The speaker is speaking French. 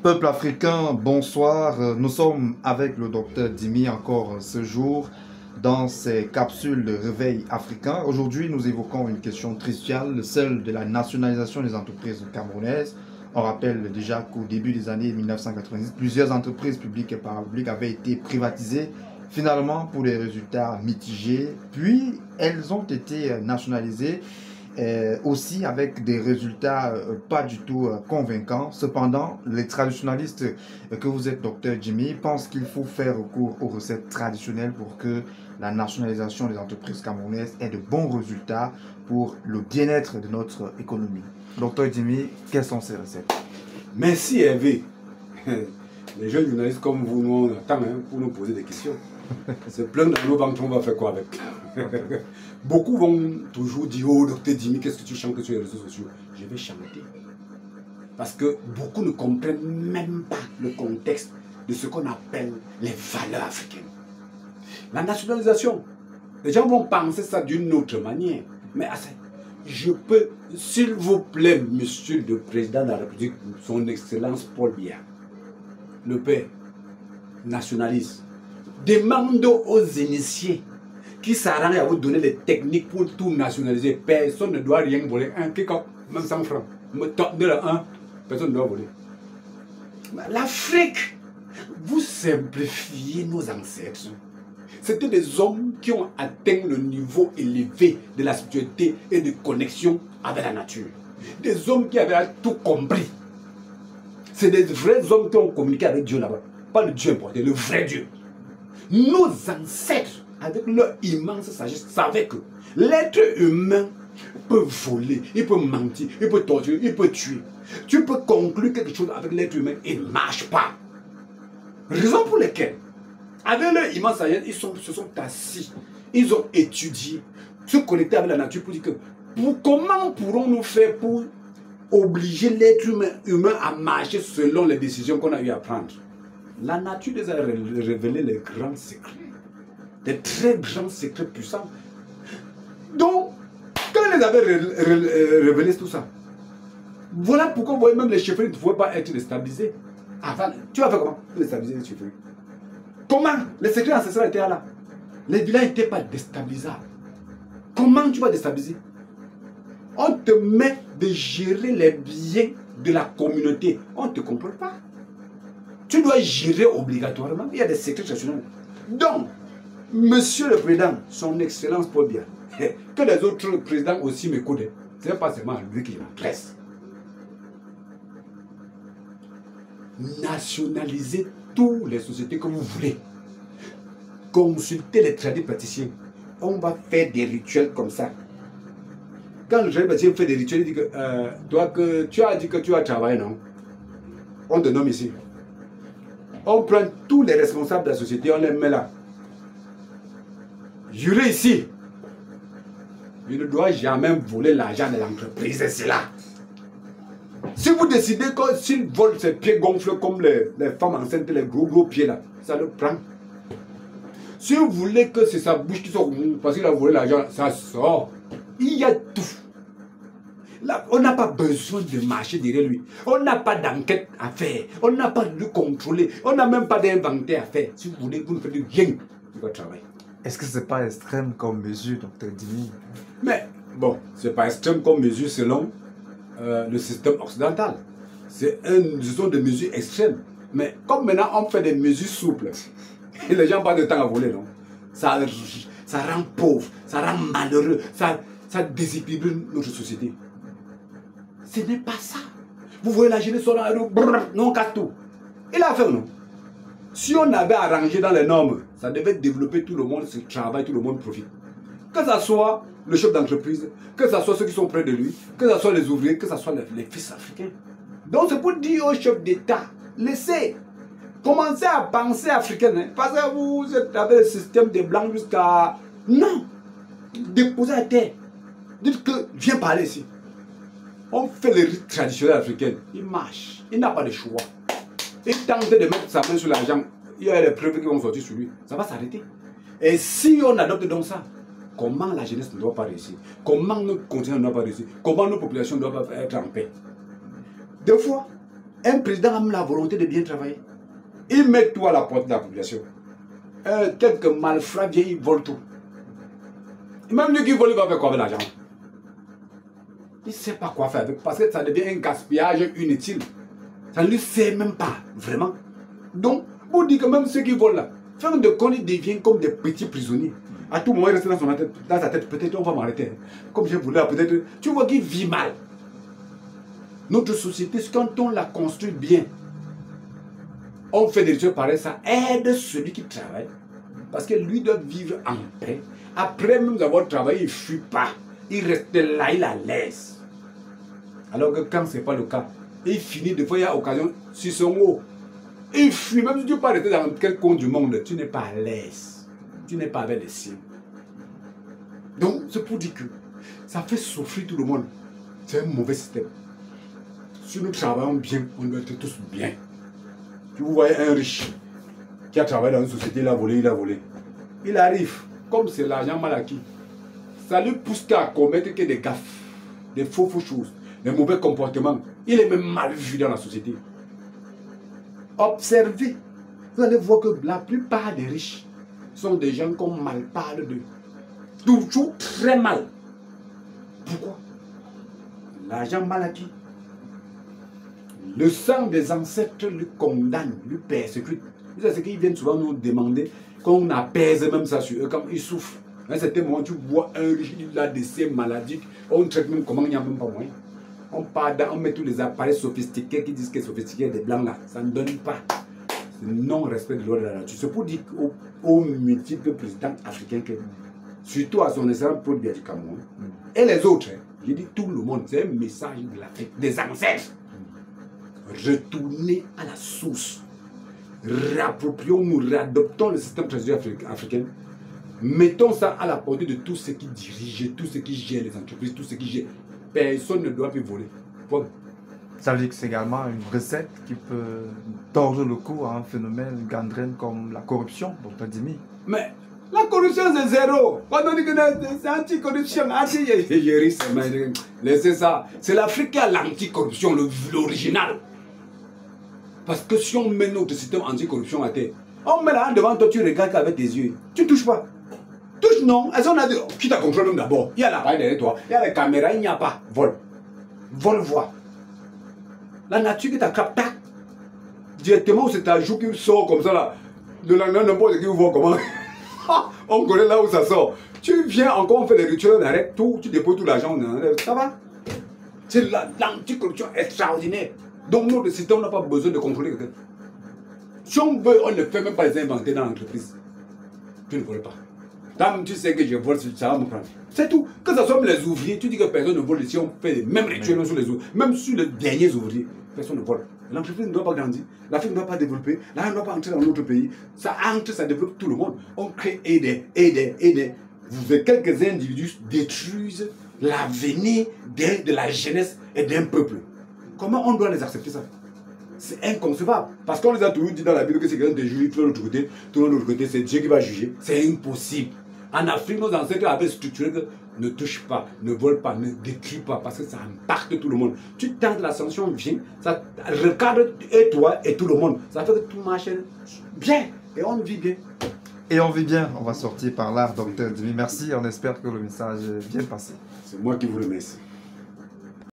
Peuple africain, bonsoir. Nous sommes avec le docteur Dimi encore ce jour dans ces capsules de réveil africain. Aujourd'hui, nous évoquons une question cruciale, celle de la nationalisation des entreprises camerounaises. On rappelle déjà qu'au début des années 1990, plusieurs entreprises publiques et parapubliques avaient été privatisées, finalement pour des résultats mitigés. Puis, elles ont été nationalisées aussi avec des résultats pas du tout convaincants. Cependant, les traditionalistes que vous êtes, docteur Jimmy, pensent qu'il faut faire recours aux recettes traditionnelles pour que la nationalisation des entreprises camerounaises ait de bons résultats pour le bien-être de notre économie. Docteur Jimmy, quelles sont ces recettes? Merci Hervé. Les jeunes journalistes comme vous, nous on attend pour nous poser des questions. C'est plein dans nos banques, on va faire quoi avec? Beaucoup vont toujours dire, oh docteur Dimi, qu'est-ce que tu chantes sur les réseaux sociaux? Je vais chanter. Parce que beaucoup ne comprennent même pas le contexte de ce qu'on appelle les valeurs africaines. La nationalisation, les gens vont penser ça d'une autre manière. Mais je peux, s'il vous plaît, monsieur le président de la République, son excellence Paul Biya, le père nationaliste, demande aux initiés qui s'arrangent à vous donner des techniques pour tout nationaliser. Personne ne doit rien voler. Même 100 francs. Personne ne doit voler. L'Afrique, vous simplifiez nos ancêtres. C'était des hommes qui ont atteint le niveau élevé de la spiritualité et de connexion avec la nature. Des hommes qui avaient tout compris. C'est des vrais hommes qui ont communiqué avec Dieu là-bas. Pas le Dieu importé, le vrai Dieu. Nos ancêtres, avec leur immense sagesse, savaient que l'être humain peut voler, il peut mentir, il peut torturer, il peut tuer. Tu peux conclure quelque chose avec l'être humain, il ne marche pas. Raison pour laquelle, avec leur immense sagesse, ils se sont assis, ils ont étudié, se connecter avec la nature pour dire que comment pourrons-nous faire pour obliger l'être humain à marcher selon les décisions qu'on a eu à prendre. La nature les a révélé les grands secrets, des très grands secrets puissants. Donc, quand ils avaient révélé tout ça, voilà pourquoi vous voyez même les chefferies ne pouvaient pas être déstabilisés. Avant, tu vas faire comment pour déstabiliser les chefferies? Comment? Les secrets ancestraux étaient là. Les villages n'étaient pas déstabilisables. Comment tu vas déstabiliser? On te met de gérer les biens de la communauté. On ne te comprend pas. Tu dois gérer obligatoirement. Il y a des secrets traditionnels. Donc, monsieur le président, son excellence Paul Biya, que les autres présidents aussi m'écoutent, ce n'est pas seulement lui qui m'adresse. Nationalisez toutes les sociétés que vous voulez. Consultez les tradis praticiens. On va faire des rituels comme ça. Quand le tradit fait des rituels, il dit que tu as dit que tu as travaillé, non? On te nomme ici. On prend tous les responsables de la société, on les met là. Jurez ici. Je ne dois jamais voler l'argent de l'entreprise, c'est là. Si vous décidez que s'il vole ses pieds gonflés comme les femmes enceintes, les gros pieds là, ça le prend. Si vous voulez que c'est sa bouche qui sort parce qu'il a volé l'argent, ça sort. Il y a tout. Là, on n'a pas besoin de marcher derrière lui. On n'a pas d'enquête à faire. On n'a pas de le contrôler. On n'a même pas d'inventaire à faire. Si vous voulez, vous ne faites rien de votre travail. Est-ce que ce n'est pas extrême comme mesure, docteur Dimi? Mais bon, ce n'est pas extrême comme mesure selon le système occidental. Ce sont des mesures extrêmes. Mais comme maintenant on fait des mesures souples, et les gens n'ont pas de temps à voler, non? Ça rend pauvre, ça rend malheureux, ça déséquilibre notre société. Ce n'est pas ça. Vous voyez la jeunesse sur la rue, non, on casse tout. Il a fait, non? Si on avait arrangé dans les normes, ça devait développer tout le monde, ce travail, tout le monde profite. Que ce soit le chef d'entreprise, que ce soit ceux qui sont près de lui, que ce soit les ouvriers, que ce soit les fils africains. Donc c'est pour dire au chef d'État, laissez, commencez à penser africain. Hein, parce que vous avez le système des blancs jusqu'à... Non. Déposez à terre. Dites que, viens parler ici. On fait les rites traditionnels africains. Il marche. Il n'a pas de choix. Il tente de mettre sa main sur l'argent. Il y a des preuves qui vont sortir sur lui. Ça va s'arrêter. Et si on adopte donc ça, comment la jeunesse ne doit pas réussir? Comment nos continents ne doivent pas réussir? Comment nos populations ne doivent pas être en paix? Deux fois, Un président a la volonté de bien travailler. Il met tout à la porte de la population. Quelques malfrats viennent, ils volent tout. Et même lui qui vole, il va faire quoi avec l'argent? Il ne sait pas quoi faire avec, parce que ça devient un gaspillage inutile. Ça ne lui sert même pas, vraiment. Donc, pour dire que même ceux qui volent là, faire de con, ils deviennent comme des petits prisonniers. À tout moment, il reste dans sa tête, peut-être on va m'arrêter. Comme je voulais, peut-être. Tu vois qu'il vit mal. Notre société, quand on la construit bien, on fait des choses pareilles, ça aide celui qui travaille. Parce que lui doit vivre en paix. Après même avoir travaillé, il ne fuit pas. Il reste là, il a l'aise. Alors que quand ce n'est pas le cas, il finit, des fois il y a occasion, sur son haut. Il fuit, même si tu ne peux pas rester dans quel coin du monde, tu n'es pas à l'aise. Tu n'es pas avec les siens. Donc, c'est pour dire que ça fait souffrir tout le monde. C'est un mauvais système. Si nous travaillons bien, on doit être tous bien. Si vous voyez un riche qui a travaillé dans une société, il a volé, il a volé. Il arrive, comme c'est l'argent mal acquis, ça lui pousse qu'à commettre que des gaffes, des faux choses, des mauvais comportements. Il est même mal vu dans la société. Observez, vous allez voir que la plupart des riches sont des gens qu'on mal parle d'eux. Toujours très mal. Pourquoi? L'argent mal acquis. Le sang des ancêtres lui condamne, lui persécute. C'est ce qu'ils viennent souvent nous demander, qu'on apaise même ça sur eux, comme ils souffrent. À un certain moment, tu vois un riche, il a des séries maladiques, on traite même comment il n'y a même pas moyen. On met tous les appareils sophistiqués qui disent que sophistiqués des blancs là, ça ne donne pas. C'est non-respect de loi de la nature. C'est pour dire aux multiples présidents africains, que, surtout à son excellence Paul Biya du Cameroun, et les autres, je dis tout le monde, c'est un message de l'Afrique, des ancêtres. Retournez à la source. Réapproprions-nous, réadoptons le système traditionnel africain. Mettons ça à la portée de tous ceux qui dirigent, tous ceux qui gèrent les entreprises, tous ceux qui gèrent. Personne ne doit plus voler. Ça veut dire que c'est également une recette qui peut tordre le cou à un phénomène gangrène comme la corruption, Dr Dimi. Mais la corruption c'est zéro. Quand on dit que c'est anti-corruption, laissez ça. C'est l'Afrique qui a l'anticorruption, l'original. Parce que si on met notre système anticorruption à terre, on met là devant toi, tu regardes avec tes yeux. Tu ne touches pas. Touche non. Elles ont dit, qui t'a contrôlé d'abord? Il y a l'appareil derrière toi, il y a les caméras, il n'y a pas. Vol. Vol voix. La nature qui t'attrape, tac. Directement, c'est ta joue qui sort comme ça là. De la n'importe qui voit comment. On connaît là où ça sort. Tu viens encore, on fait des rituels, on arrête tout, tu déposes tout l'argent, on enlève. Ça va? C'est l'anticorruption extraordinaire. Donc notre système, on n'a pas besoin de contrôler quelqu'un. Si on veut, on ne fait même pas les inventer dans l'entreprise. Tu ne voles pas. Tant tu sais que je vole, ça va me prendre. C'est tout. Que ce soit les ouvriers, tu dis que personne ne vole ici, on fait les mêmes rituels sur les ouvriers. Même sur les derniers ouvriers, personne ne vole. L'entreprise ne doit pas grandir, l'Afrique ne doit pas développer, là ne doit pas entrer dans notre pays. Ça entre, ça développe tout le monde. On crée aider. Vous êtes quelques individus détruisent l'avenir de la jeunesse et d'un peuple. Comment on doit les accepter ça? C'est inconcevable. Parce qu'on les a toujours dit dans la Bible que c'est quelqu'un de juger, tout de l'autre côté, tout de l'autre côté, c'est Dieu qui va juger. C'est impossible. En Afrique, nos ancêtres avaient structuré que ne touche pas, ne vole pas, ne détruis pas, parce que ça impacte tout le monde. Tu tentes l'ascension, viens, ça recadre et toi et tout le monde. Ça fait que tout marche bien et on vit bien. Et on vit bien, on va sortir par là, Dr Dimi. Merci, on espère que le message est bien passé. C'est moi qui vous remercie.